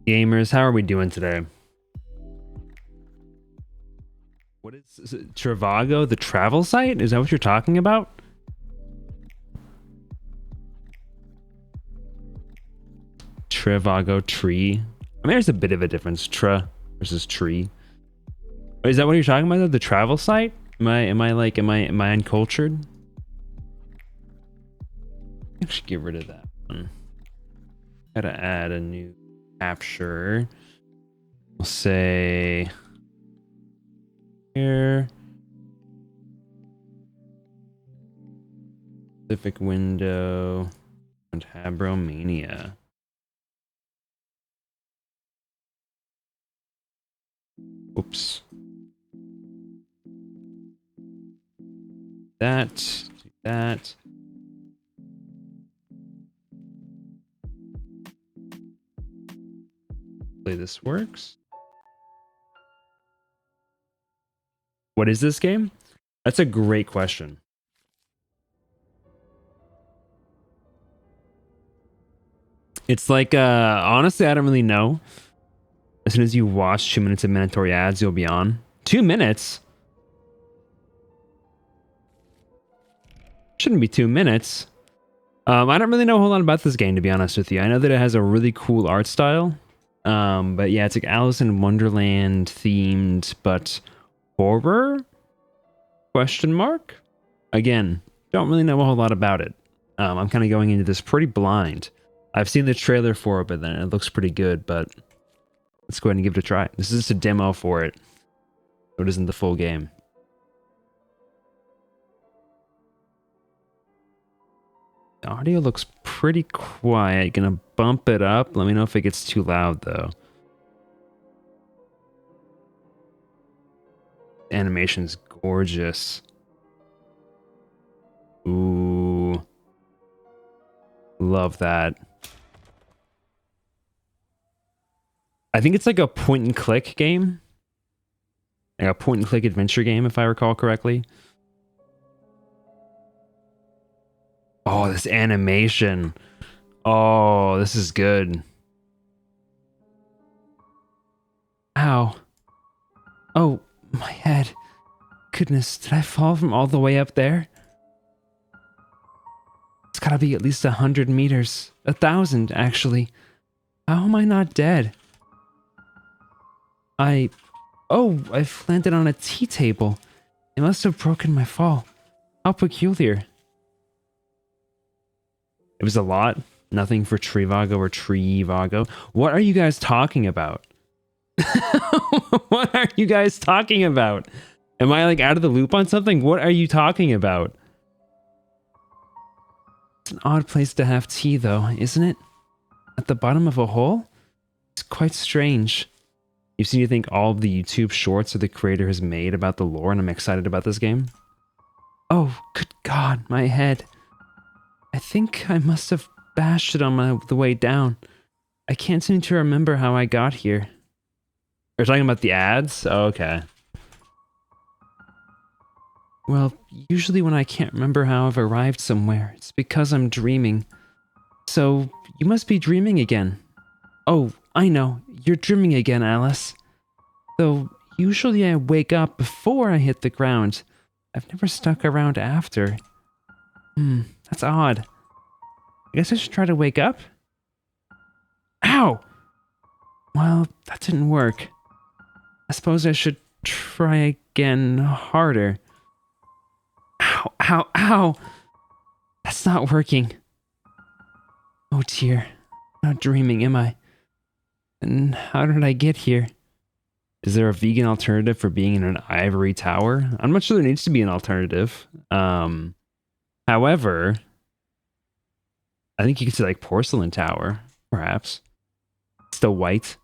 Gamers, how are we doing today? What is it, Trivago, the travel site? Is that what you're talking about? Trivago tree. I mean, there's a bit of a difference. Tra versus tree. Is that what you're talking about? The travel site? Am I uncultured? I should get rid of that one. Gotta add a new capture. We'll say here. Specific window and Habromania. Oops. That, do that. Hopefully this works. What is this game? That's a great question. It's like, honestly, I don't really know. As soon as you watch 2 minutes of mandatory ads, you'll be on. 2 minutes? Shouldn't be 2 minutes. I don't really know a whole lot about this game, to be honest with you. I know that it has a really cool art style. But yeah, it's like Alice in Wonderland themed, but horror? Question mark? Again, don't really know a whole lot about it. I'm kind of going into this pretty blind. I've seen the trailer for it, but then it looks pretty good, but let's go ahead and give it a try. This is just a demo for it. So it isn't the full game. The audio looks pretty quiet. Gonna bump it up. Let me know if it gets too loud, though. Animation's gorgeous. Ooh. Love that. I think it's like a point and click game. Like a point and click adventure game, if I recall correctly. Oh, this animation. Oh, this is good. Ow. Oh, my head. Goodness, did I fall from all the way up there? It's gotta be at least 100 meters. 1,000, actually. How am I not dead? Oh, I've landed on a tea table. It must have broken my fall. How peculiar. It was a lot. Nothing for Trivago or Treevago. What are you guys talking about? What are you guys talking about? Am I like out of the loop on something? What are you talking about? It's an odd place to have tea though, isn't it? At the bottom of a hole? It's quite strange. You seem to think all of the YouTube shorts that the creator has made about the lore, and I'm excited about this game. Oh, good God, my head. I think I must have bashed it on the way down. I can't seem to remember how I got here. You're talking about the ads? Oh, okay. Well, usually when I can't remember how I've arrived somewhere, it's because I'm dreaming. So, you must be dreaming again. Oh, I know. You're dreaming again, Alice. Though, usually I wake up before I hit the ground. I've never stuck around after. That's odd. I guess I should try to wake up? Ow! Well, that didn't work. I suppose I should try again harder. Ow, ow, ow! That's not working. Oh dear. I'm not dreaming, am I? And how did I get here? Is there a vegan alternative for being in an ivory tower? I'm not sure there needs to be an alternative. However, I think you could say like porcelain tower, perhaps. Still white.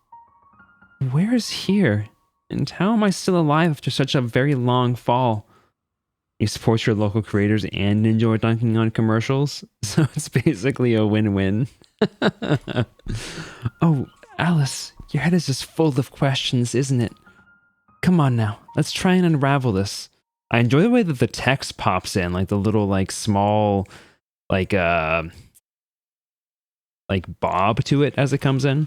Where is here? And how am I still alive after such a very long fall? You support your local creators and enjoy dunking on commercials, so it's basically a win-win. Oh, Alice, your head is just full of questions, isn't it? Come on now, let's try and unravel this. I enjoy the way that the text pops in, like the little, like, small, like bob to it as it comes in.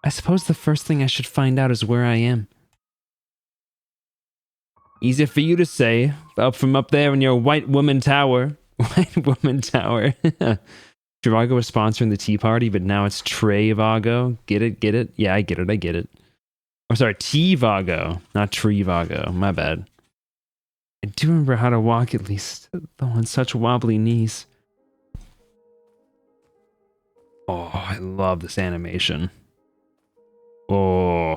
I suppose the first thing I should find out is where I am. Easy for you to say, up from up there in your White Woman Tower. White Woman Tower. Trivago was sponsoring the tea party, but now it's Trevago. Get it? Get it? Yeah, I get it. I get it. Oh, sorry, T-Vago, not Trevago. My bad. I do remember how to walk at least, though on such wobbly knees. Oh, I love this animation. Oh.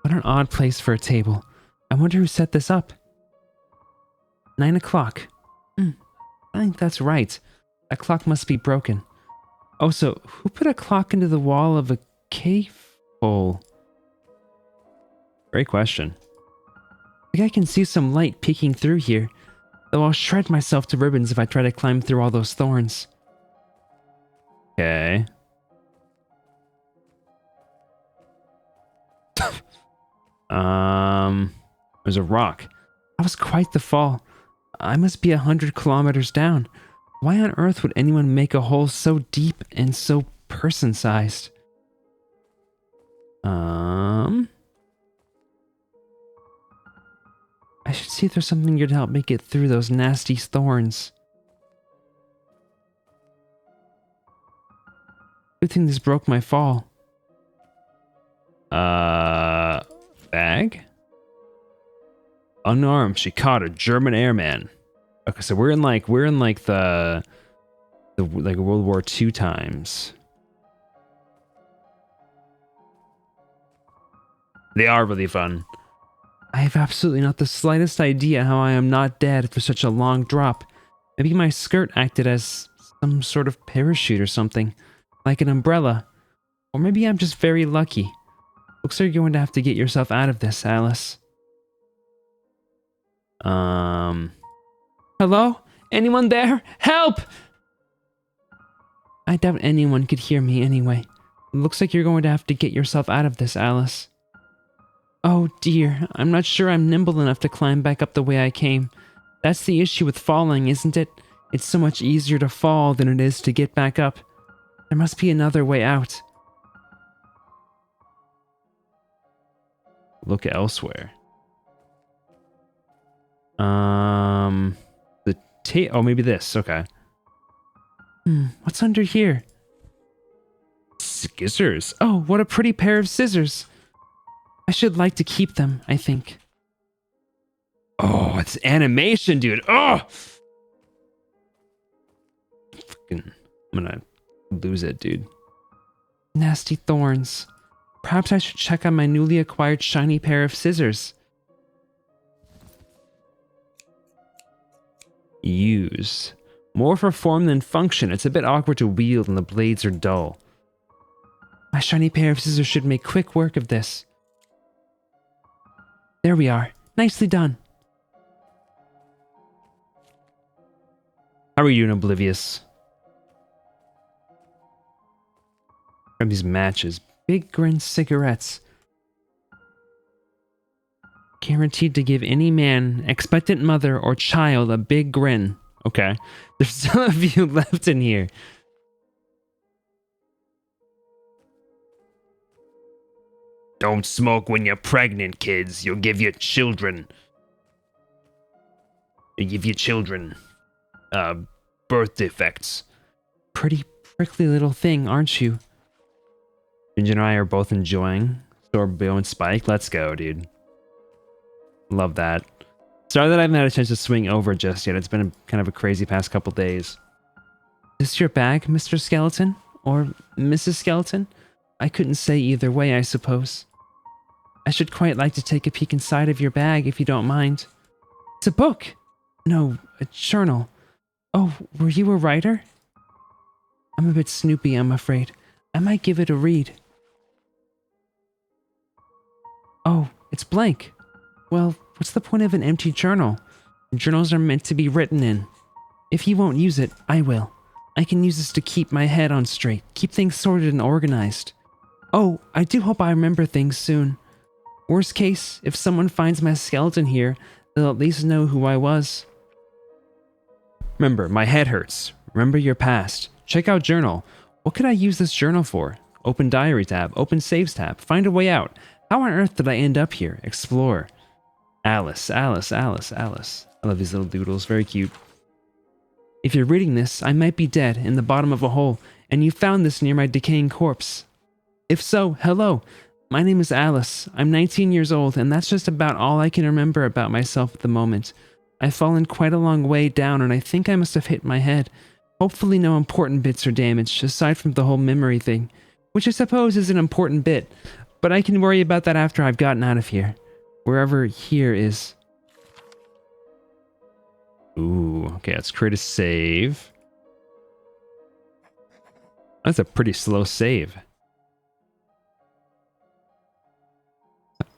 What an odd place for a table. I wonder who set this up. 9 o'clock. I think that's right. That clock must be broken. Oh, so who put a clock into the wall of a cave hole? Great question. I think I can see some light peeking through here, though I'll shred myself to ribbons if I try to climb through all those thorns. Okay. There's a rock. That was quite the fall. I must be 100 kilometers down. Why on earth would anyone make a hole so deep and so person-sized? I should see if there's something here to help me get through those nasty thorns. Good thing this broke my fall. Bag? Unarmed, she caught a German airman. Okay, so we're in like the World War II times. They are really fun. I have absolutely not the slightest idea how I am not dead for such a long drop. Maybe my skirt acted as some sort of parachute or something, like an umbrella. Or maybe I'm just very lucky. Looks like you're going to have to get yourself out of this, Alice. Hello? Anyone there? Help! I doubt anyone could hear me anyway. It looks like you're going to have to get yourself out of this, Alice. Oh dear, I'm not sure I'm nimble enough to climb back up the way I came. That's the issue with falling, isn't it? It's so much easier to fall than it is to get back up. There must be another way out. Look elsewhere. Oh, maybe this. Okay. What's under here? Scissors. Oh, what a pretty pair of scissors. I should like to keep them, I think. Oh, it's animation, dude. Oh! I'm gonna lose it, dude. Nasty thorns. Perhaps I should check on my newly acquired shiny pair of scissors. Use. More for form than function. It's a bit awkward to wield and the blades are dull. My shiny pair of scissors should make quick work of this. There we are. Nicely done. How are you doing, Oblivious? Grab these matches. Big Grin cigarettes. Guaranteed to give any man, expectant mother, or child a big grin. Okay. There's still a few left in here. Don't smoke when you're pregnant, kids. You'll give your children... birth defects. Pretty prickly little thing, aren't you? Ginger and I are both enjoying Sorbo and Spike. Let's go, dude. Love that. Sorry that I haven't had a chance to swing over just yet. It's been kind of a crazy past couple days. Is this your bag, Mr. Skeleton? Or Mrs. Skeleton? I couldn't say either way, I suppose. I should quite like to take a peek inside of your bag, if you don't mind. It's a book! No, a journal. Oh, were you a writer? I'm a bit snoopy, I'm afraid. I might give it a read. Oh, it's blank. Well, what's the point of an empty journal? Journals are meant to be written in. If you won't use it, I will. I can use this to keep my head on straight, keep things sorted and organized. Oh, I do hope I remember things soon. Worst case, if someone finds my skeleton here, they'll at least know who I was. Remember, my head hurts. Remember your past. Check out journal. What could I use this journal for? Open diary tab. Open saves tab. Find a way out. How on earth did I end up here? Explore. Alice, Alice, Alice, Alice. I love these little doodles. Very cute. If you're reading this, I might be dead in the bottom of a hole, and you found this near my decaying corpse. If so, hello. My name is Alice. I'm 19 years old, and that's just about all I can remember about myself at the moment. I've fallen quite a long way down, and I think I must have hit my head. Hopefully no important bits are damaged, aside from the whole memory thing, which I suppose is an important bit, but I can worry about that after I've gotten out of here. Wherever here is. Ooh, okay, let's create a save. That's a pretty slow save.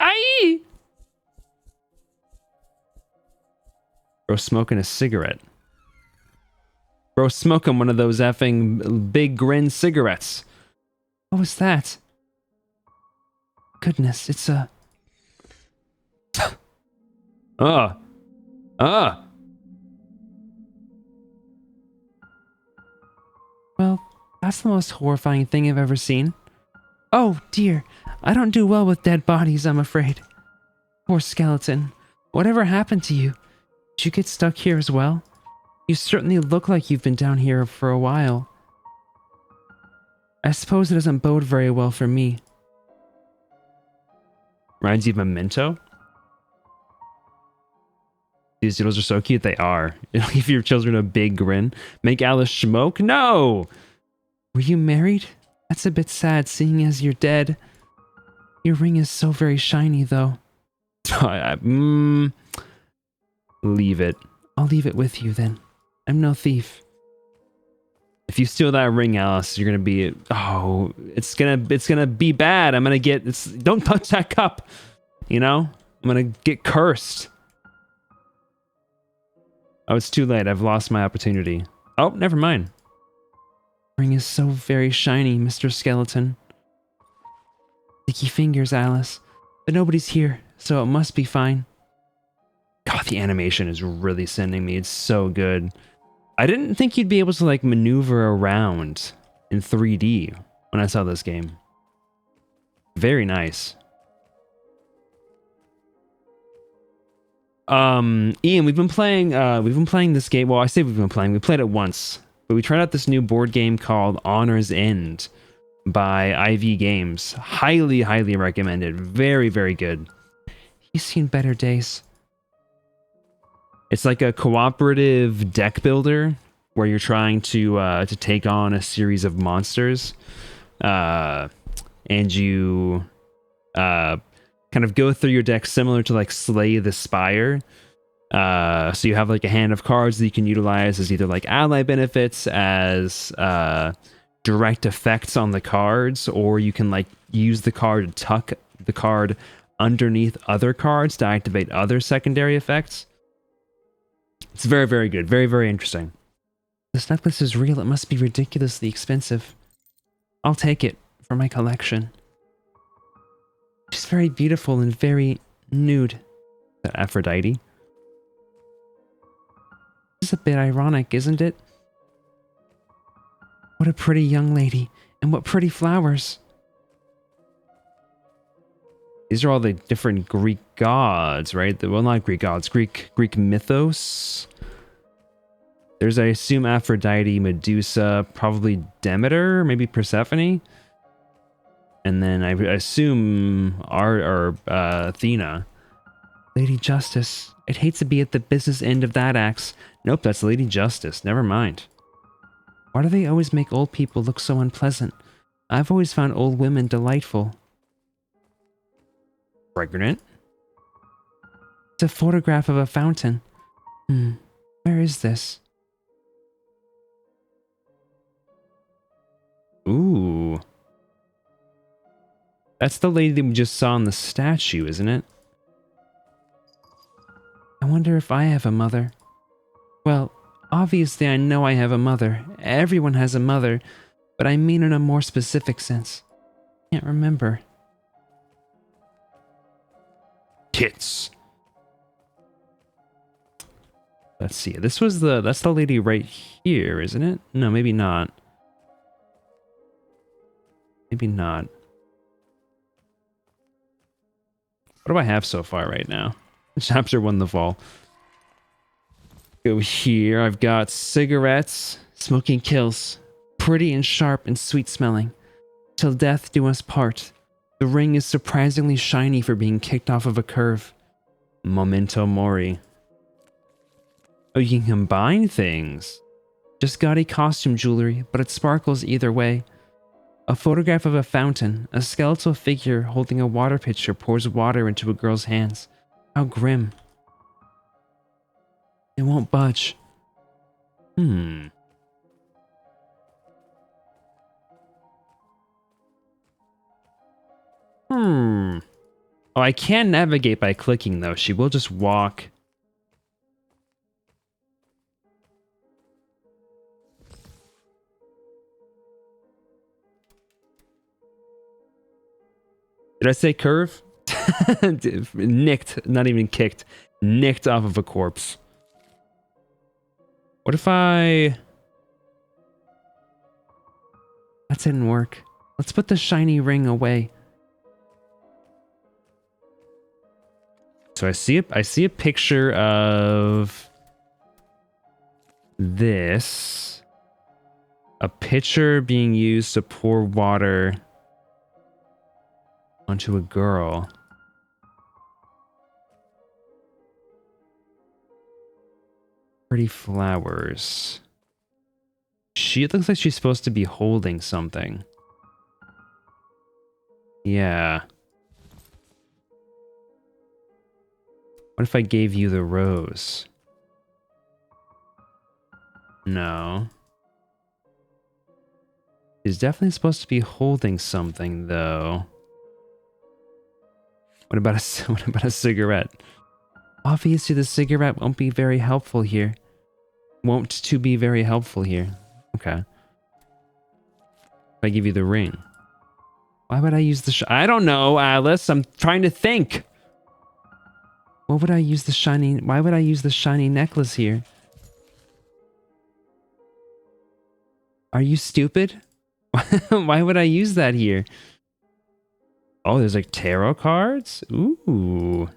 Aye! Bro smoking a cigarette. Bro smoking one of those effing big grin cigarettes. What was that? Goodness, it's a... Well, that's the most horrifying thing I've ever seen. Oh, dear. I don't do well with dead bodies, I'm afraid. Poor skeleton. Whatever happened to you? Did you get stuck here as well? You certainly look like you've been down here for a while. I suppose it doesn't bode very well for me. Reminds you of Memento? These doodles are so cute. They are. Leave your children a big grin. Make Alice smoke? No! Were you married? That's a bit sad, seeing as you're dead. Your ring is so very shiny, though. Leave it. I'll leave it with you, then. I'm no thief. If you steal that ring, Alice, you're gonna be... Oh, it's gonna be bad. I'm gonna get... don't touch that cup! You know? I'm gonna get cursed. Oh, it's too late. I've lost my opportunity. Oh, never mind. Ring is so very shiny, Mr. Skeleton. Sticky fingers, Alice. But nobody's here, so it must be fine. God, the animation is really sending me. It's so good. I didn't think you'd be able to, like, maneuver around in 3D when I saw this game. Very nice. Ian, we've been playing this game. Well, I say we've been playing. We played it once, but we tried out this new board game called Honor's End by IV Games. Highly, highly recommended. Very, very good. He's seen better days. It's like a cooperative deck builder where you're trying to take on a series of monsters, and you kind of go through your deck similar to like Slay the Spire. So you have like a hand of cards that you can utilize as either like ally benefits, as direct effects on the cards, or you can like use the card to tuck the card underneath other cards to activate other secondary effects. It's very, very good. Very, very interesting. This necklace is real. It must be ridiculously expensive. I'll take it for my collection. She's very beautiful and very nude. That Aphrodite. This is a bit ironic, isn't it? What a pretty young lady, and what pretty flowers. These are all the different Greek gods, right? Well, not Greek gods, Greek mythos. There's, I assume, Aphrodite, Medusa, probably Demeter, maybe Persephone. And then I assume Athena. Lady Justice. I'd hate to be at the business end of that axe. Nope, that's Lady Justice. Never mind. Why do they always make old people look so unpleasant? I've always found old women delightful. Pregnant? It's a photograph of a fountain. Where is this? Ooh. That's the lady that we just saw in the statue, isn't it? I wonder if I have a mother. Well, obviously I know I have a mother. Everyone has a mother, but I mean in a more specific sense. Can't remember. Tits. Let's see. That's the lady right here, isn't it? No, maybe not. Maybe not. What do I have so far right now? Chapter 1, The Fall. Go here. I've got cigarettes. Smoking kills. Pretty and sharp and sweet smelling. Till death do us part. The ring is surprisingly shiny for being kicked off of a curve. Memento mori. Oh, you can combine things. Just gaudy costume jewelry, but it sparkles either way. A photograph of a fountain. A skeletal figure holding a water pitcher pours water into a girl's hands. How grim. It won't budge. Oh, I can navigate by clicking, though. She will just walk. Did I say curve? Nicked, not even kicked. Nicked off of a corpse. What if I... That didn't work. Let's put the shiny ring away. So I see a picture of this. A pitcher being used to pour water onto a girl. Pretty flowers. It looks like she's supposed to be holding something. Yeah. What if I gave you the rose? No. She's definitely supposed to be holding something, though. What about a cigarette? Obviously, the cigarette won't be very helpful here. Be very helpful here. Okay. If I give you the ring. Why would I use the I don't know, Alice. I'm trying to think. What would I use the shiny... Why would I use the shiny necklace here? Are you stupid? Why would I use that here? Oh, there's like tarot cards? Ooh.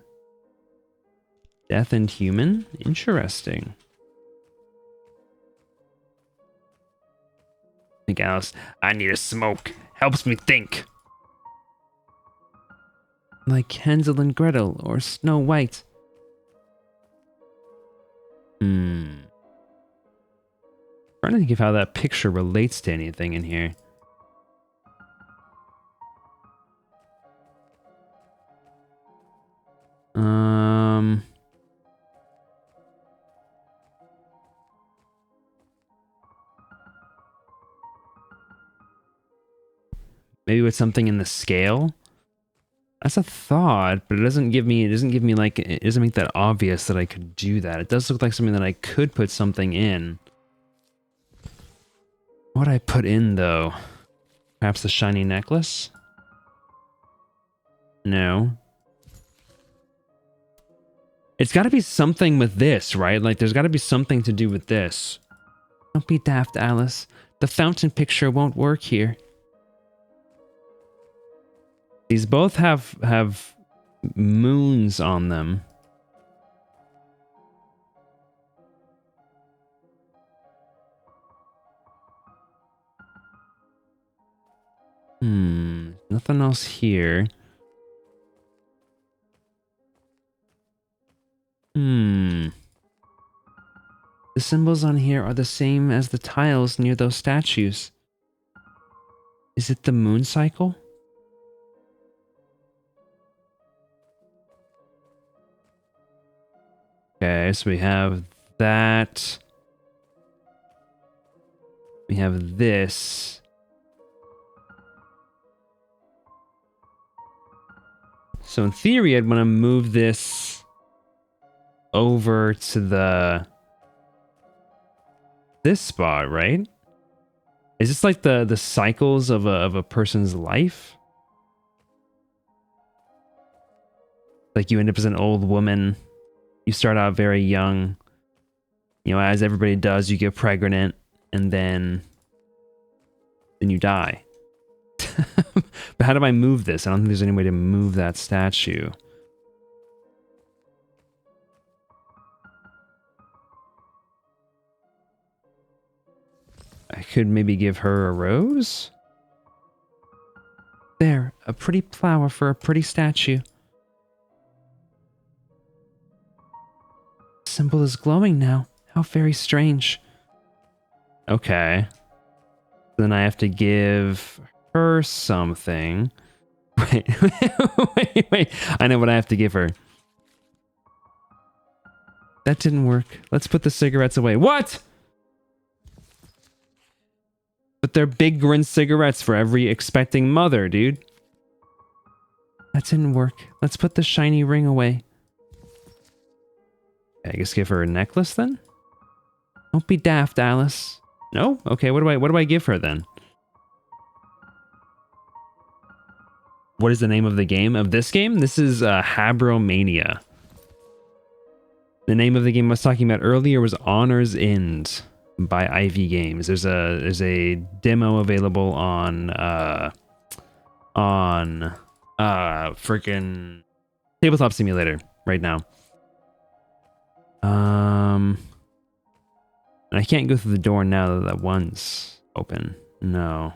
Death and human? Interesting. I think Alice, I need a smoke. Helps me think. Like Hansel and Gretel or Snow White. Trying to think of how that picture relates to anything in here. Maybe with something in the scale? That's a thought, but it doesn't make that obvious that I could do that. It does look like something that I could put something in. What would I put in, though? Perhaps the shiny necklace? No. It's got to be something with this, right? Like, there's got to be something to do with this. Don't be daft, Alice. The fountain picture won't work here. These both have moons on them. Nothing else here. The symbols on here are the same as the tiles near those statues. Is it the moon cycle? Okay, so we have that. We have this. So in theory, I'd want to move this over to this spot, right? Is this like the cycles of a person's life? Like you end up as an old woman. You start out very young. You know, as everybody does, you get pregnant, and then you die. But how do I move this? I don't think there's any way to move that statue. I could maybe give her a rose? There, a pretty flower for a pretty statue. The symbol is glowing now. How very strange. Okay. Then I have to give her something. Wait, wait. I know what I have to give her. That didn't work. Let's put the cigarettes away. What? But they're big grin cigarettes for every expecting mother, dude. That didn't work. Let's put the shiny ring away. I guess give her a necklace then? Don't be daft, Alice. No? Okay, what do I give her then? What is the name of the game? Of this game? This is Habromania. The name of the game I was talking about earlier was Honor's End by Ivy Games. There's a demo available on freaking Tabletop Simulator right now. And I can't go through the door now that one's open. No.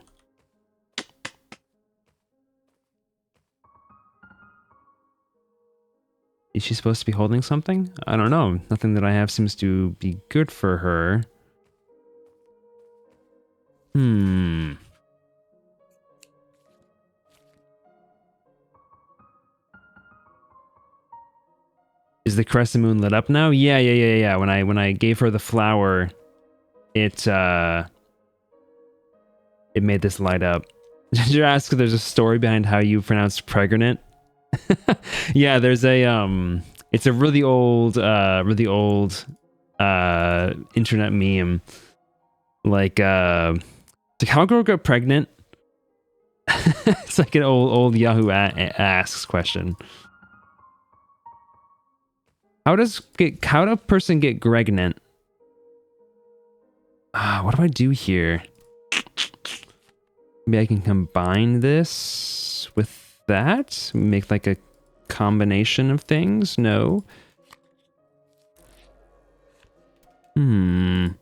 Is she supposed to be holding something? I don't know. Nothing that I have seems to be good for her. Is the crescent moon lit up now? Yeah. When I gave her the flower, it made this light up. Did you ask if there's a story behind how you pronounce pregnant? Yeah, there's a it's a really old internet meme. Like how a girl got pregnant. It's like an old Yahoo asks question. How does a person get pregnant? What do I do here? Maybe I can combine this with that? Make like a combination of things? No. Maybe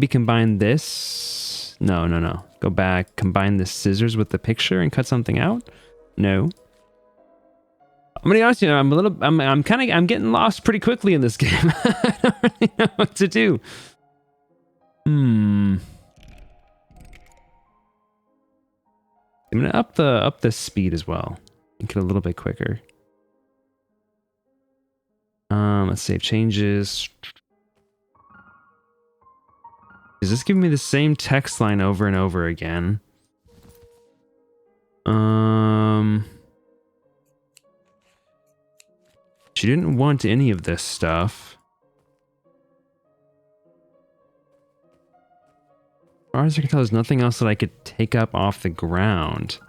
combine this? No. Go back, combine the scissors with the picture and cut something out? No. I'm gonna be honest with you, I'm getting lost pretty quickly in this game. I don't really know what to do. I'm gonna up the speed as well. Make it a little bit quicker. Let's save changes. Is this giving me the same text line over and over again? She didn't want any of this stuff. As far as I can tell, there's nothing else that I could take up off the ground.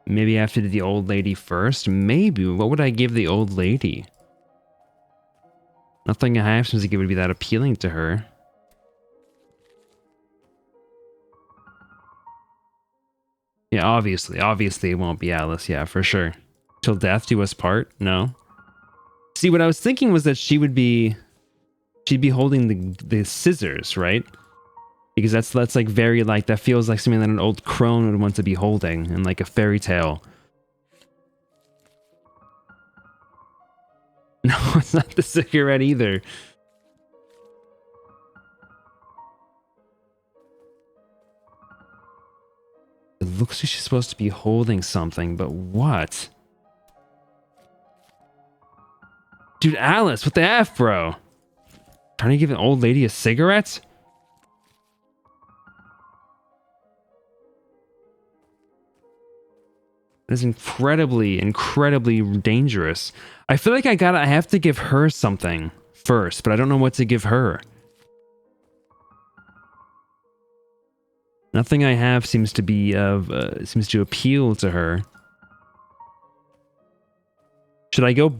Maybe I have to do the old lady first? Maybe. What would I give the old lady? Nothing I have seems like it would be that appealing to her. Yeah, obviously it won't be Alice. Yeah, for sure. Till death do us part? No. See, what I was thinking was that she'd be holding the scissors, right? Because that's like very like, that feels like something that an old crone would want to be holding in like a fairy tale. No, it's not the cigarette either. It looks like she's supposed to be holding something, but what? Dude, Alice, what the F, bro? Trying to give an old lady a cigarette? That is incredibly dangerous. I feel like I have to give her something first, but I don't know what to give her. Nothing I have seems to appeal to her. Should I go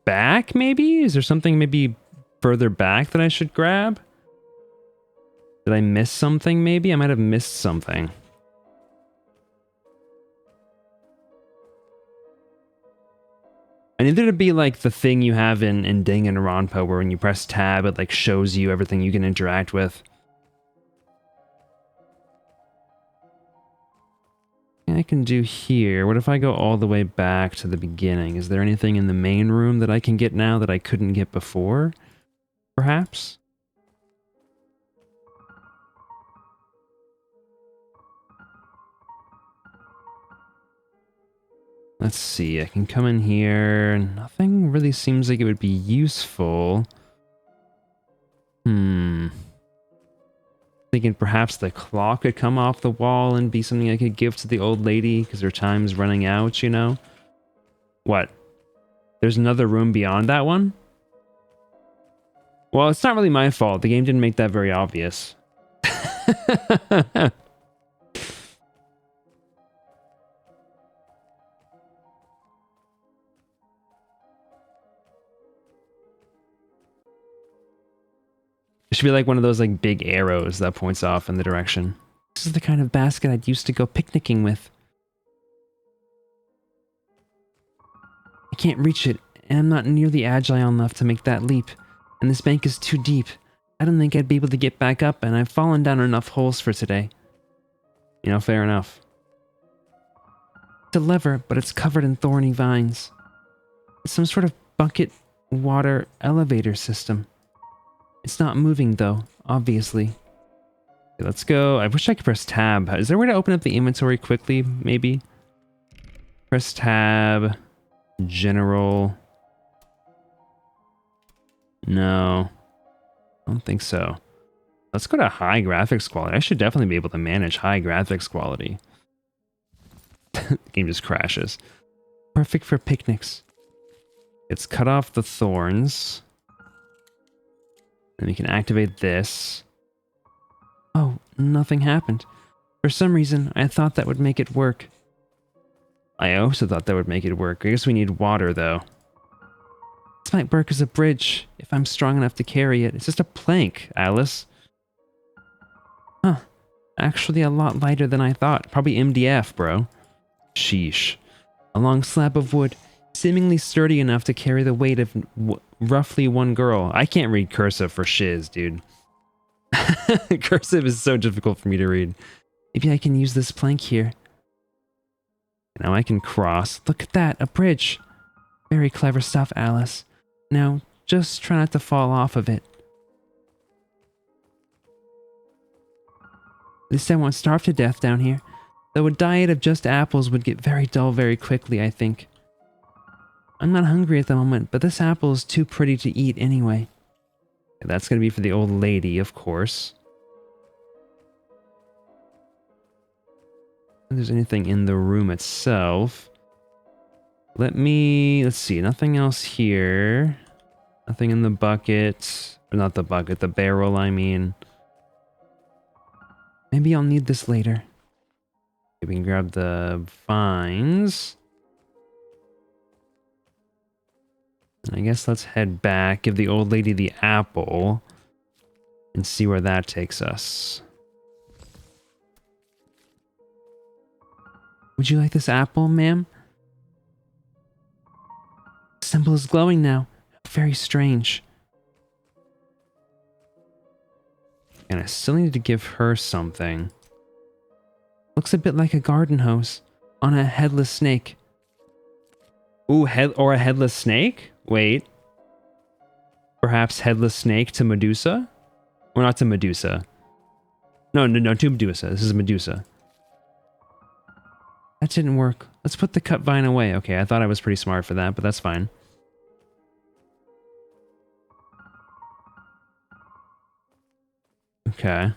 back, maybe? Is there something maybe further back that I should grab? Did I miss something, maybe? I might have missed something. I need there to be, like, the thing you have in Danganronpa, where when you press tab, it, like, shows you everything you can interact with. I can do here. What if I go all the way back to the beginning? Is there anything in the main room that I can get now that I couldn't get before? Perhaps? Let's see. I can come in here. Nothing really seems like it would be useful. Thinking perhaps the clock could come off the wall and be something I could give to the old lady because her time's running out, you know? What? There's another room beyond that one? Well, it's not really my fault. The game didn't make that very obvious. It should be like one of those like big arrows that points off in the direction. This is the kind of basket I'd used to go picnicking with. I can't reach it, and I'm not nearly agile enough to make that leap. And this bank is too deep. I don't think I'd be able to get back up, and I've fallen down enough holes for today. You know, fair enough. It's a lever, but it's covered in thorny vines. It's some sort of bucket water elevator system. It's not moving, though, obviously. Okay, let's go. I wish I could press tab. Is there a way to open up the inventory quickly, maybe? Press tab. General. No. I don't think so. Let's go to high graphics quality. I should definitely be able to manage high graphics quality. The game just crashes. Perfect for picnics. It's cut off the thorns. Then we can activate this. Oh, nothing happened. For some reason, I thought that would make it work. I also thought that would make it work. I guess we need water, though. This might work as a bridge, if I'm strong enough to carry it. It's just a plank, Alice. Huh. Actually a lot lighter than I thought. Probably MDF, bro. Sheesh. A long slab of wood, seemingly sturdy enough to carry the weight of roughly one girl. I can't read cursive for shiz, dude. Cursive is so difficult for me to read. Maybe I can use this plank here. Now I can cross. Look at that, a bridge. Very clever stuff, Alice. Now, just try not to fall off of it. At least I won't starve to death down here. Though a diet of just apples would get very dull very quickly, I think. I'm not hungry at the moment, but this apple is too pretty to eat anyway. That's going to be for the old lady, of course. If there's anything in the room itself. Let's see, nothing else here. Nothing in the bucket. Or not the bucket, the barrel, I mean. Maybe I'll need this later. We can grab the vines. And I guess let's head back, give the old lady the apple, and see where that takes us. Would you like this apple, ma'am? The symbol is glowing now. Very strange. And I still need to give her something. Looks a bit like a garden hose on a headless snake. Ooh, a headless snake? Wait. Perhaps headless snake to Medusa? Or not to Medusa. No, to Medusa. This is Medusa. That didn't work. Let's put the cut vine away. Okay, I thought I was pretty smart for that, but that's fine. Okay.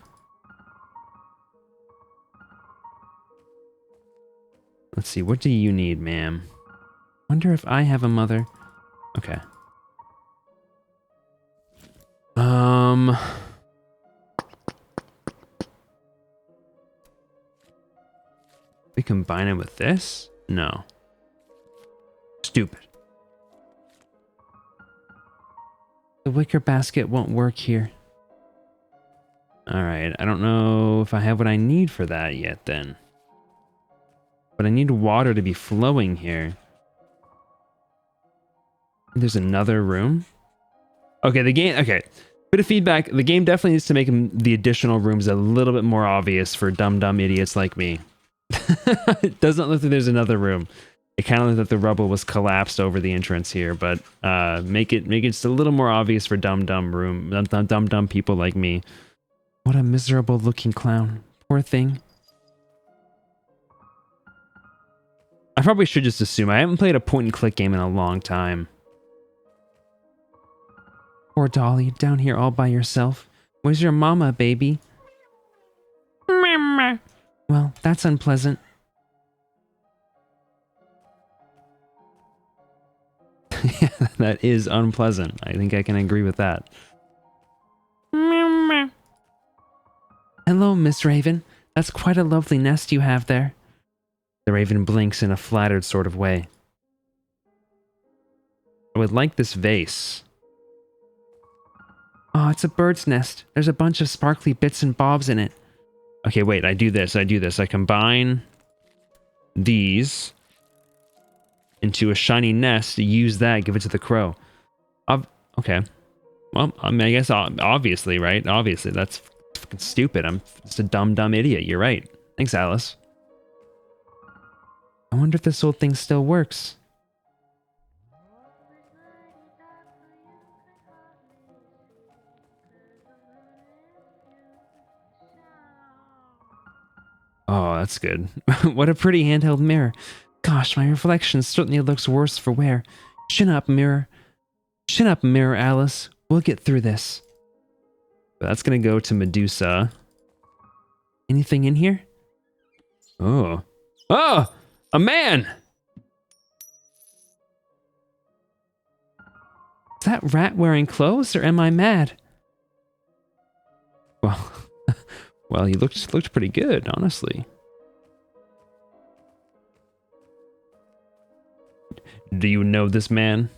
Let's see, what do you need, ma'am? Wonder if I have a mother. Okay. We combine it with this? No. Stupid. The wicker basket won't work here. Alright, I don't know if I have what I need for that yet then. But I need water to be flowing here. There's another room. Okay, okay. Bit of feedback. The game definitely needs to make the additional rooms a little bit more obvious for dumb idiots like me. It doesn't look like there's another room. It kind of looked like the rubble was collapsed over the entrance here, but make it just a little more obvious for dumb people like me. What a miserable looking clown. Poor thing. I probably should just assume. I haven't played a point and click game in a long time. Poor Dolly, down here all by yourself. Where's your mama, baby? Mama. Well, that's unpleasant. Yeah, that is unpleasant. I think I can agree with that. Mama. Hello, Miss Raven. That's quite a lovely nest you have there. The raven blinks in a flattered sort of way. I would like this vase. Oh, it's a bird's nest. There's a bunch of sparkly bits and bobs in it. Okay, wait, I do this. I combine these into a shiny nest, use that, give it to the crow. Okay. Well, I mean, I guess obviously, right? Obviously, that's fucking stupid. I'm just a dumb idiot. You're right. Thanks, Alice. I wonder if this old thing still works. Oh, that's good. What a pretty handheld mirror. Gosh, my reflection certainly looks worse for wear. Chin up, mirror. Chin up, mirror, Alice. We'll get through this. That's gonna go to Medusa. Anything in here? Oh. Oh! A man! Is that rat wearing clothes, or am I mad? Well, well, he looked pretty good, honestly. Do you know this man?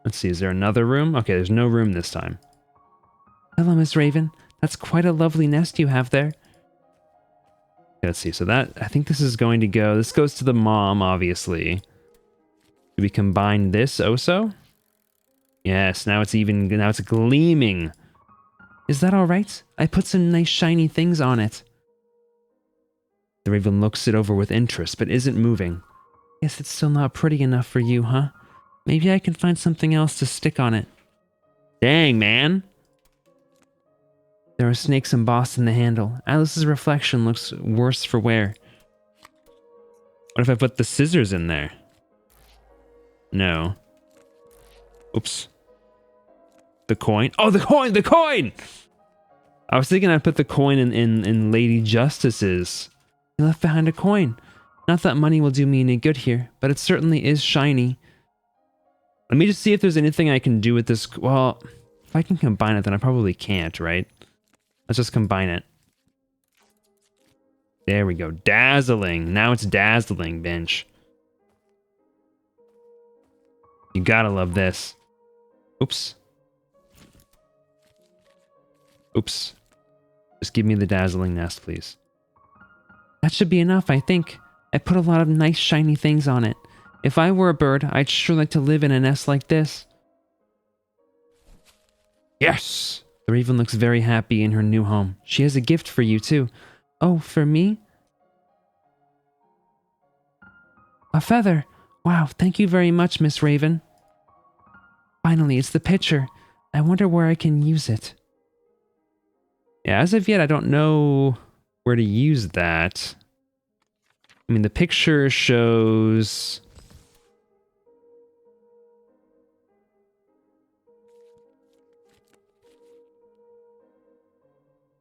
Let's see, is there another room? Okay, there's no room this time. Hello, Miss Raven. That's quite a lovely nest you have there. Okay, let's see, so that, I think this is going to go, this goes to the mom, obviously. Do we combine this also? Yes, now it's gleaming. Is that all right? I put some nice shiny things on it. The raven looks it over with interest, but isn't moving. Guess it's still not pretty enough for you, huh? Maybe I can find something else to stick on it. Dang, man. There are snakes embossed in the handle. Alice's reflection looks worse for wear. What if I put the scissors in there? No. Oops. The coin? Oh, the coin! The coin! I was thinking I'd put the coin in Lady Justice's. You left behind a coin. Not that money will do me any good here, but it certainly is shiny. Let me just see if there's anything I can do with this. Well, if I can combine it, then I probably can't, right? Let's just combine it. There we go. Dazzling. Now it's dazzling, bench. You gotta love this. Oops. Oops. Just give me the dazzling nest, please. That should be enough, I think. I put a lot of nice shiny things on it. If I were a bird, I'd sure like to live in a nest like this. Yes! The raven looks very happy in her new home. She has a gift for you, too. Oh, for me? A feather. Wow, thank you very much, Miss Raven. Finally, it's the picture. I wonder where I can use it. Yeah, as of yet, I don't know where to use that. I mean, the picture shows...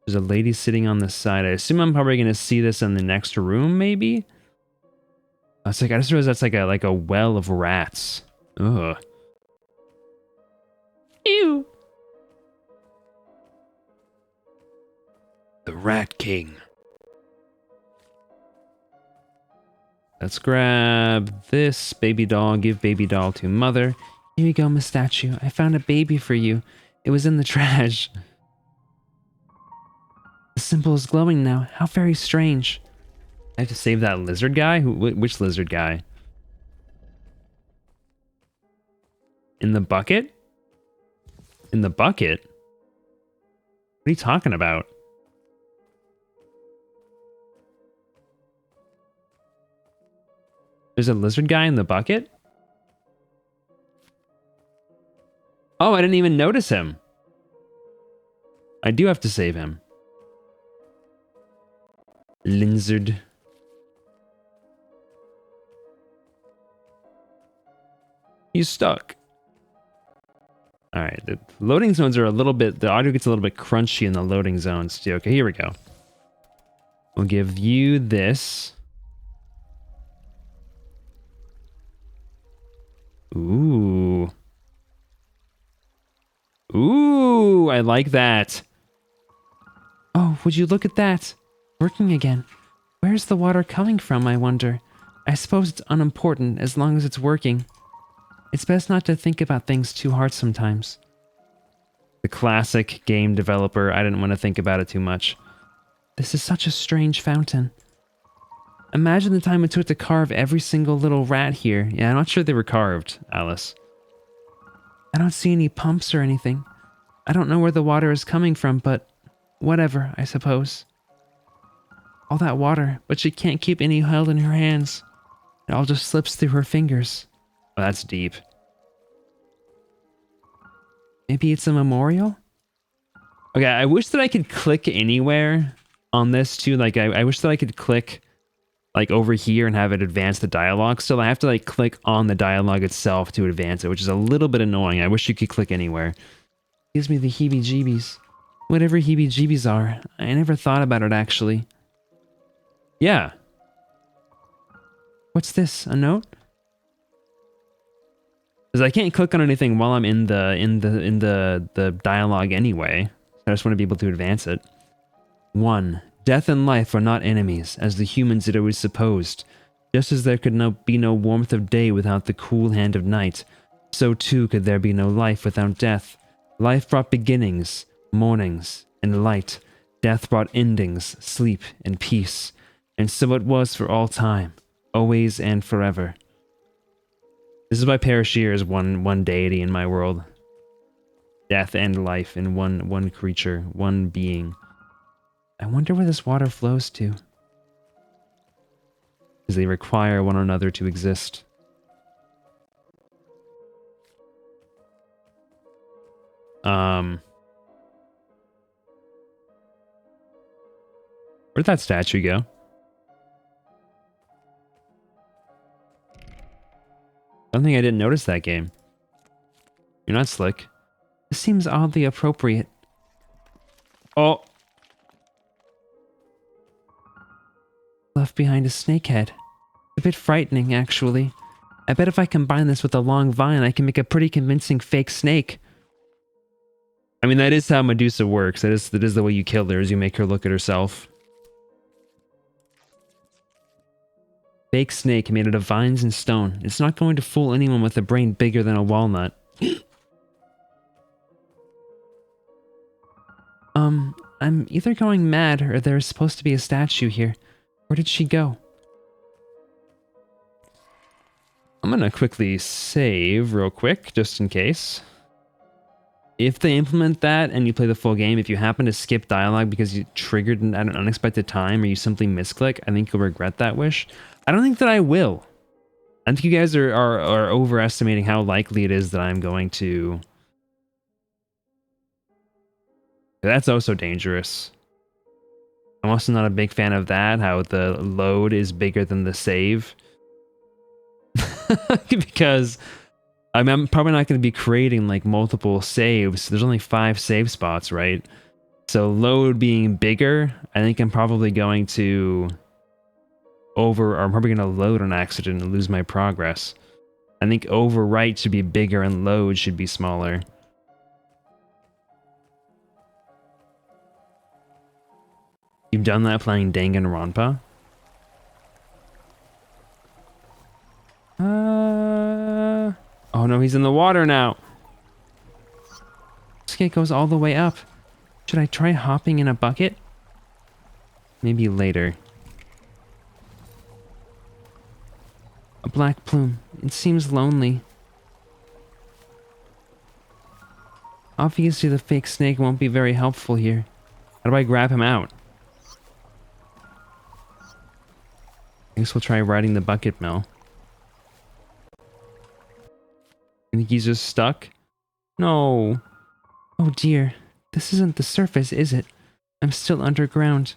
There's a lady sitting on the side. I assume I'm probably going to see this in the next room, maybe? It's like, I just realized that's like a well of rats. Ugh. Ew. The Rat King. Let's grab this baby doll. Give baby doll to mother. Here you go, Miss Statue. I found a baby for you. It was in the trash. The symbol is glowing now. How very strange. I have to save that lizard guy? Which lizard guy? In the bucket? In the bucket? What are you talking about? There's a lizard guy in the bucket? Oh, I didn't even notice him. I do have to save him. Lizard. He's stuck. Alright, the loading zones are a little bit... The audio gets a little bit crunchy in the loading zones too. Okay, here we go. We'll give you this. Ooh. Ooh, I like that. Oh, would you look at that? Working again. Where's the water coming from, I wonder? I suppose it's unimportant as long as it's working. It's best not to think about things too hard sometimes. The classic game developer, I didn't want to think about it too much. This is such a strange fountain. Imagine the time it took to carve every single little rat here. Yeah, I'm not sure they were carved, Alice. I don't see any pumps or anything. I don't know where the water is coming from, but whatever, I suppose. All that water, but she can't keep any held in her hands. It all just slips through her fingers. Oh, that's deep. Maybe it's a memorial? Okay, I wish that I could click anywhere on this too. Like, I wish that I could click like over here and have it advance the dialogue. Still, I have to like click on the dialogue itself to advance it, which is a little bit annoying. I wish you could click anywhere. Gives me the heebie-jeebies. Whatever heebie-jeebies are. I never thought about it actually. Yeah. What's this? A note? Because I can't click on anything while I'm in the dialogue anyway. I just want to be able to advance it. 1. Death and life are not enemies, as the humans had always supposed. Just as there could be no warmth of day without the cool hand of night, so too could there be no life without death. Life brought beginnings, mornings, and light. Death brought endings, sleep, and peace. And so it was for all time, always and forever. This is why Parashir is one deity in my world. Death and life in one creature, one being. I wonder where this water flows to. Because they require one another to exist. Where'd that statue go? I don't think I didn't notice that game. You're not slick. This seems oddly appropriate. Oh! Left behind a snakehead. A bit frightening, actually. I bet if I combine this with a long vine, I can make a pretty convincing fake snake. I mean, that is how Medusa works. That is the way you kill her, is you make her look at herself. Fake snake made out of vines and stone. It's not going to fool anyone with a brain bigger than a walnut. I'm either going mad or there's supposed to be a statue here. Where did she go? I'm gonna quickly save real quick, just in case. If they implement that and you play the full game, if you happen to skip dialogue because you triggered at an unexpected time or you simply misclick, I think you'll regret that wish. I don't think that I will. I think you guys are overestimating how likely it is that I'm going to... That's also dangerous. I'm also not a big fan of that, how the load is bigger than the save. Because I'm probably not going to be creating like multiple saves. There's only 5 save spots, right? So load being bigger, I think I'm probably going to I'm probably going to load on accident and lose my progress. I think overwrite should be bigger and load should be smaller. You've done that playing Danganronpa? Oh, Oh no, he's in the water now. This gate goes all the way up. Should I try hopping in a bucket? Maybe later. A black plume. It seems lonely. Obviously the fake snake won't be very helpful here. How do I grab him out? I guess we'll try riding the bucket mill. You think he's just stuck? No. Oh dear. This isn't the surface, is it? I'm still underground.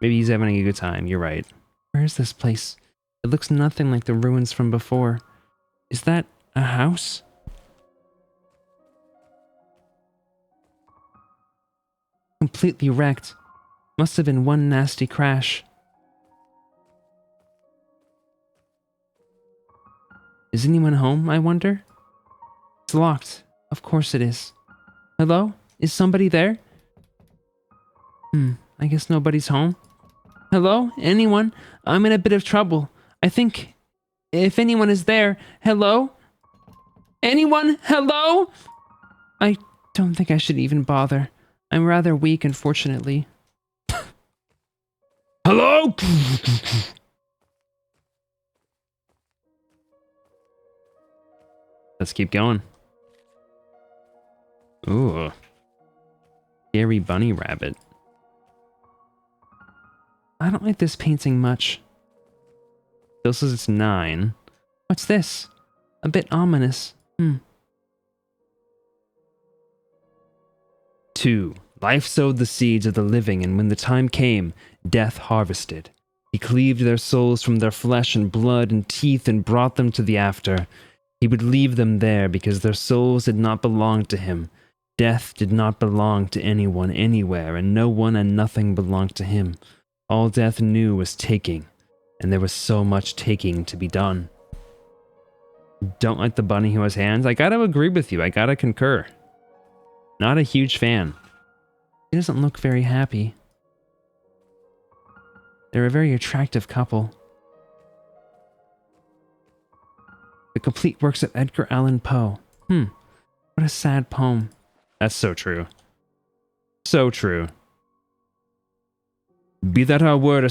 Maybe he's having a good time, you're right. Where is this place? It looks nothing like the ruins from before. Is that a house? Completely wrecked. Must have been one nasty crash. Is anyone home, I wonder? It's locked. Of course it is. Hello? Is somebody there? I guess nobody's home. Hello? Anyone? I'm in a bit of trouble. I think if anyone is there, hello? Anyone? Hello? I don't think I should even bother. I'm rather weak, unfortunately. Hello? Let's keep going. Ooh. Scary bunny rabbit. I don't like this painting much. Still says it's 9. What's this? A bit ominous. 2. Life sowed the seeds of the living, and when the time came, death harvested. He cleaved their souls from their flesh and blood and teeth and brought them to the after. He would leave them there because their souls did not belong to him. Death did not belong to anyone anywhere, and no one and nothing belonged to him. All death knew was taking, and there was so much taking to be done. Don't like the bunny who has hands? I gotta agree with you, I gotta concur. Not a huge fan. He doesn't look very happy. They're a very attractive couple. The complete works of Edgar Allan Poe. What a sad poem. That's so true. So true. Be that word our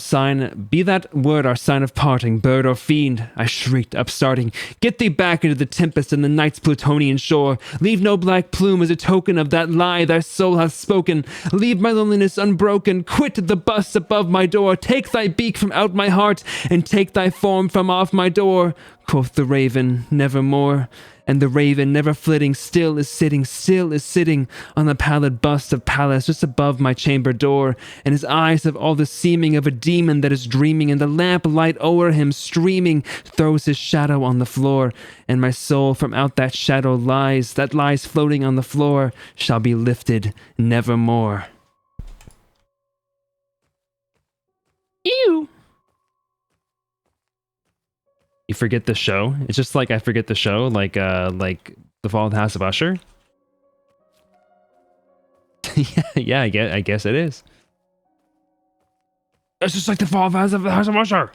sign of parting, bird or fiend, I shrieked, upstarting. Get thee back into the tempest and the night's Plutonian shore. Leave no black plume as a token of that lie thy soul hath spoken. Leave my loneliness unbroken. Quit the bust above my door. Take thy beak from out my heart, and take thy form from off my door. Quoth the raven, nevermore. And the raven, never flitting, still is sitting on the pallid bust of Pallas just above my chamber door, and his eyes have all the seeming of a demon that is dreaming, and the lamp light o'er him streaming throws his shadow on the floor, and my soul from out that shadow that lies floating on the floor, shall be lifted nevermore. Ew. You forget the show? It's just like I forget the show, like The Fall of the House of Usher? yeah, I guess it is. It's just like The Fall of the House of Usher!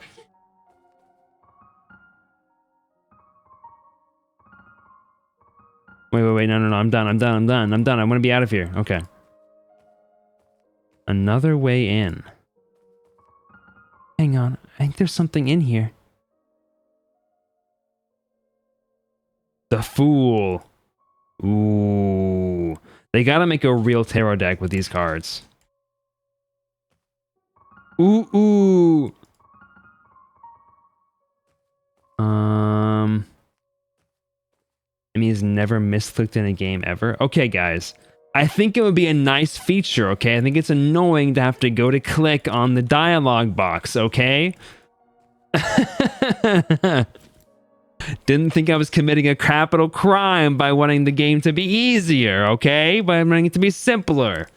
Wait, no, I'm done. I want to be out of here. Okay. Another way in. Hang on, I think there's something in here. The Fool. Ooh. They gotta make a real tarot deck with these cards. Ooh. I mean, he's never misclicked in a game ever. Okay, guys. I think it would be a nice feature, okay? I think it's annoying to have to go to click on the dialogue box, okay? Didn't think I was committing a capital crime by wanting the game to be easier, okay? By wanting it to be simpler.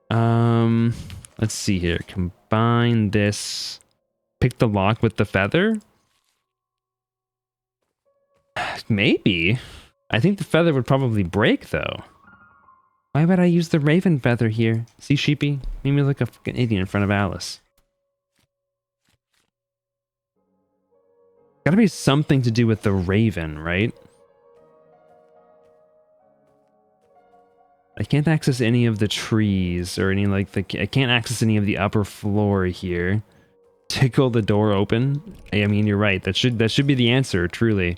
Let's see here. Combine this. Pick the lock with the feather? Maybe. I think the feather would probably break, though. Why would I use the raven feather here? See, Sheepy? Made me look like a fucking idiot in front of Alice. Gotta be something to do with the raven, right? I can't access any of the trees or any like the... I can't access any of the upper floor here. Tickle the door open? I mean, you're right. That should be the answer, truly.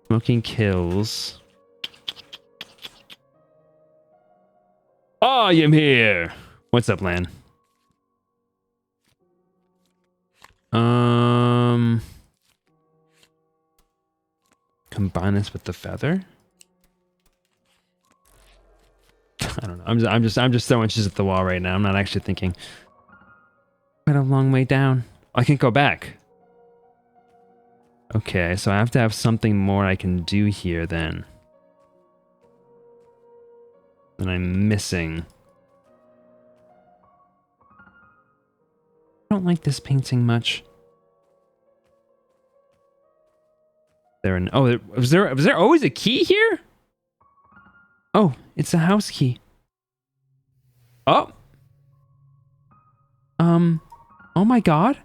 Smoking kills. I am here! What's up, Lan? Combine this with the feather? I don't know. I'm just throwing shit at the wall right now. I'm not actually thinking. Quite a long way down. I can't go back. Okay, so I have to have something more I can do here then. That I'm missing. I don't like this painting much. Was there always a key here? Oh, it's a house key. Oh. Oh my god.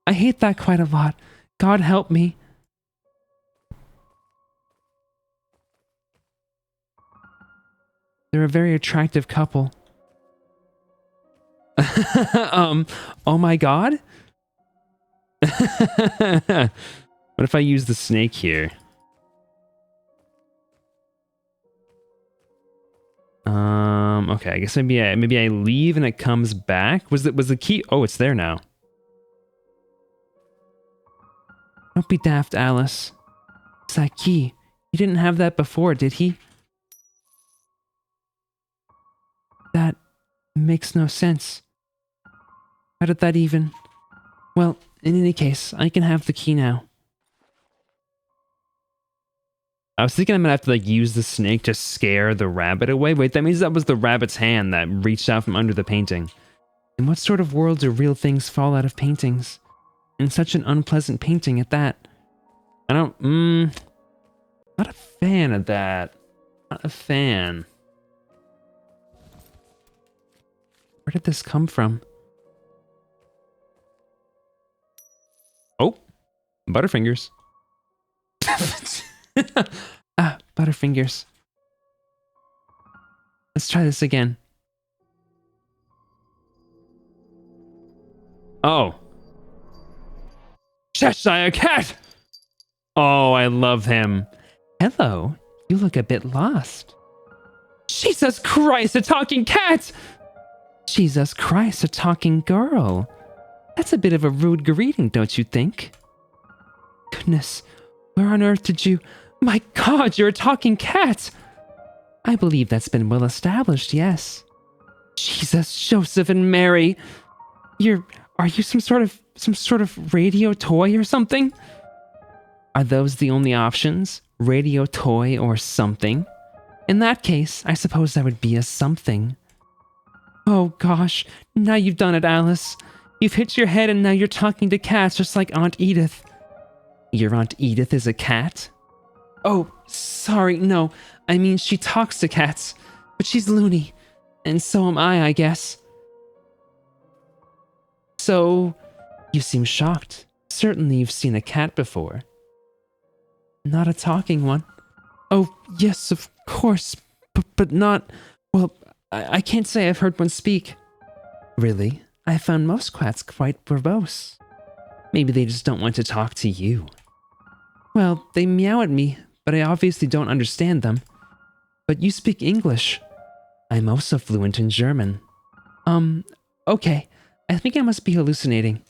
I hate that quite a lot. God help me. They're a very attractive couple. Oh my god? What if I use the snake here? Okay, I guess maybe I leave and it comes back. Was the key? Oh, it's there now. Don't be daft, Alice. It's that key. He didn't have that before, did he? That makes no sense. How did that even... Well, in any case, I can have the key now. I was thinking I'm gonna have to like use the snake to scare the rabbit away. Wait, that means that was the rabbit's hand that reached out from under the painting. In what sort of world do real things fall out of paintings? And such an unpleasant painting at that. I don't... Not a fan of that. Not a fan. Where did this come from? Oh, Butterfingers. Butterfingers. Let's try this again. Oh. Cheshire Cat! Oh, I love him. Hello, you look a bit lost. Jesus Christ, a talking cat! Jesus Christ, a talking girl. That's a bit of a rude greeting, don't you think? Goodness, where on earth did you... My god, you're a talking cat! I believe that's been well established, yes. Jesus, Joseph and Mary. Are you some sort of radio toy or something? Are those the only options? Radio toy or something? In that case, I suppose that would be a something. Oh gosh, now you've done it, Alice. You've hit your head and now you're talking to cats just like Aunt Edith. Your Aunt Edith is a cat? Oh, sorry, no. I mean, she talks to cats, but she's loony. And so am I guess. So, you seem shocked. Certainly you've seen a cat before. Not a talking one. Oh, yes, of course, but not... Well, I can't say I've heard one speak. Really? I found most cats quite verbose. Maybe they just don't want to talk to you. Well, they meow at me, but I obviously don't understand them. But you speak English. I'm also fluent in German. Okay. I think I must be hallucinating.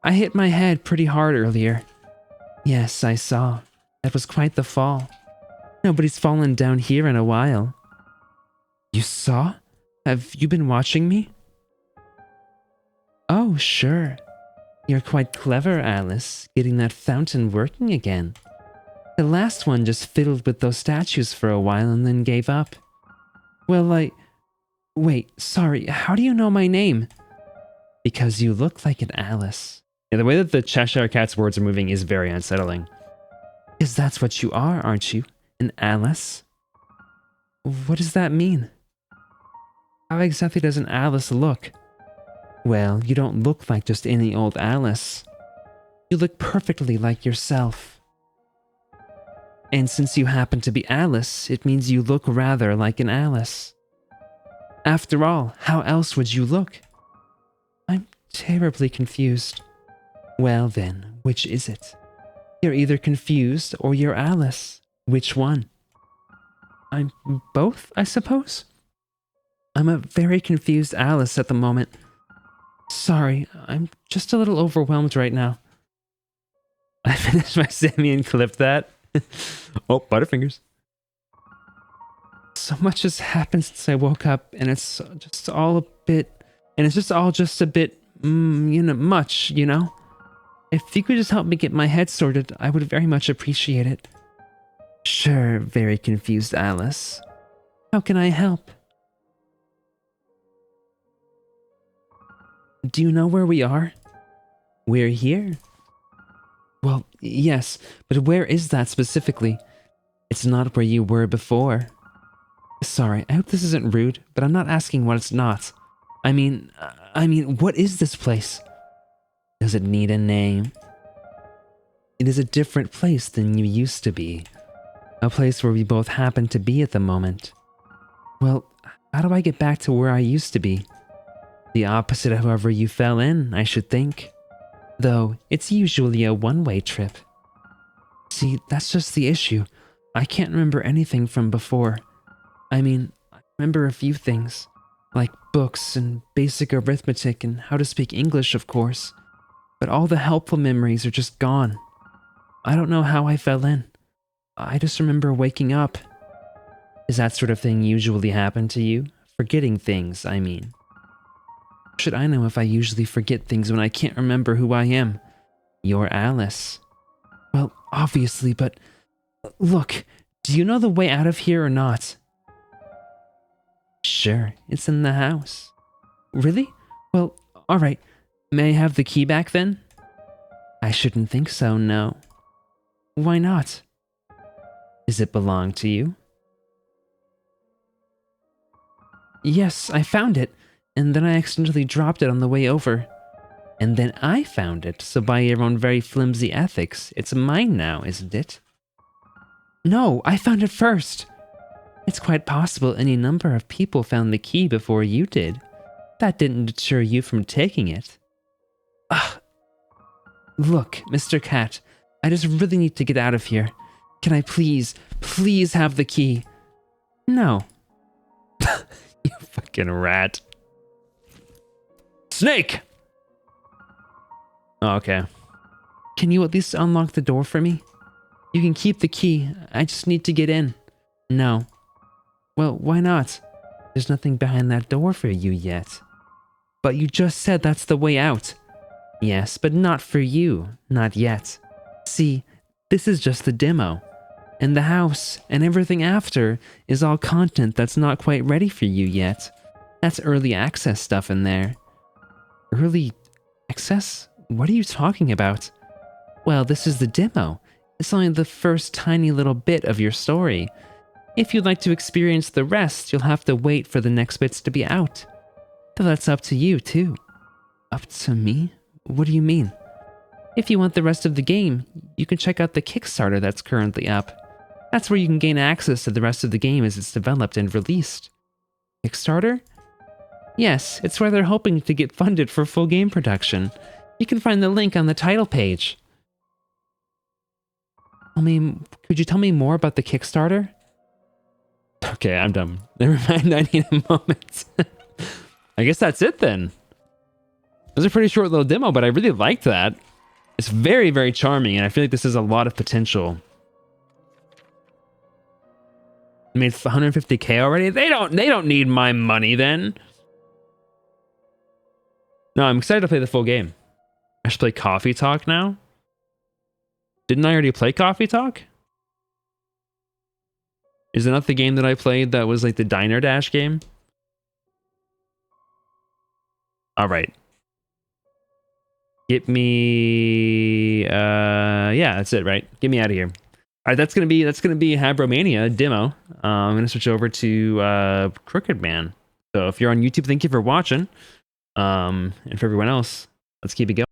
I hit my head pretty hard earlier. Yes, I saw. That was quite the fall. Nobody's fallen down here in a while. You saw? Have you been watching me? Oh, sure. You're quite clever, Alice, getting that fountain working again. The last one just fiddled with those statues for a while and then gave up. Well, Wait, sorry, how do you know my name? Because you look like an Alice. Yeah, the way that the Cheshire Cat's words are moving is very unsettling. Because that's what you are, aren't you? An Alice? What does that mean? How exactly does an Alice look? Well, you don't look like just any old Alice. You look perfectly like yourself. And since you happen to be Alice, it means you look rather like an Alice. After all, how else would you look? I'm terribly confused. Well then, which is it? You're either confused or you're Alice. Which one? I'm both, I suppose? I'm a very confused Alice at the moment. Sorry, I'm just a little overwhelmed right now. I finished my Sammy and clipped that. Oh, Butterfingers. So much has happened since I woke up, and it's just all a bit... And it's just all just a bit, much, you know? If you could just help me get my head sorted, I would very much appreciate it. Sure, very confused Alice. How can I help? Do you know where we are? We're here. Well, yes, but where is that specifically? It's not where you were before. Sorry, I hope this isn't rude, but I'm not asking what it's not. I mean, what is this place? Does it need a name? It is a different place than you used to be. A place where we both happen to be at the moment. Well, how do I get back to where I used to be? The opposite of however you fell in, I should think. Though, it's usually a one-way trip. See, that's just the issue. I can't remember anything from before. I mean, I remember a few things. Like books and basic arithmetic and how to speak English, of course. But all the helpful memories are just gone. I don't know how I fell in. I just remember waking up. Does that sort of thing usually happen to you? Forgetting things, I mean. Should I know if I usually forget things when I can't remember who I am? You're Alice. Well, obviously, but... Look, do you know the way out of here or not? Sure, it's in the house. Really? Well, alright. May I have the key back then? I shouldn't think so, no. Why not? Does it belong to you? Yes, I found it, and then I accidentally dropped it on the way over. And then I found it, so by your own very flimsy ethics, it's mine now, isn't it? No, I found it first. It's quite possible any number of people found the key before you did. That didn't deter you from taking it. Ugh. Look, Mr. Cat, I just really need to get out of here. Can I please have the key? No. You fucking rat. Snake! Oh, okay. Can you at least unlock the door for me? You can keep the key. I just need to get in. No. Well, why not? There's nothing behind that door for you yet. But you just said that's the way out. Yes, but not for you. Not yet. See, this is just the demo. And the house and everything after is all content that's not quite ready for you yet. That's early access stuff in there. Early access? What are you talking about? Well, this is the demo. It's only the first tiny little bit of your story. If you'd like to experience the rest, you'll have to wait for the next bits to be out. Though that's up to you, too. Up to me? What do you mean? If you want the rest of the game, you can check out the Kickstarter that's currently up. That's where you can gain access to the rest of the game as it's developed and released. Kickstarter? Yes, it's where they're hoping to get funded for full game production. You can find the link on the title page. Could you tell me more about the Kickstarter? Okay, I'm done. Never mind, I need a moment. I guess that's it then. It was a pretty short little demo, but I really liked that. It's very, very charming, and I feel like this has a lot of potential. I made 150k already? They don't need my money then. No, I'm excited to play the full game. I should play Coffee Talk now. Didn't I already play Coffee Talk? Is it not the game that I played that was like the Diner Dash game? Alright. Get me yeah, that's it, right? Get me out of here. Alright, that's gonna be Habromania demo. I'm gonna switch over to Crooked Man. So if you're on YouTube, thank you for watching. And for everyone else, let's keep it going.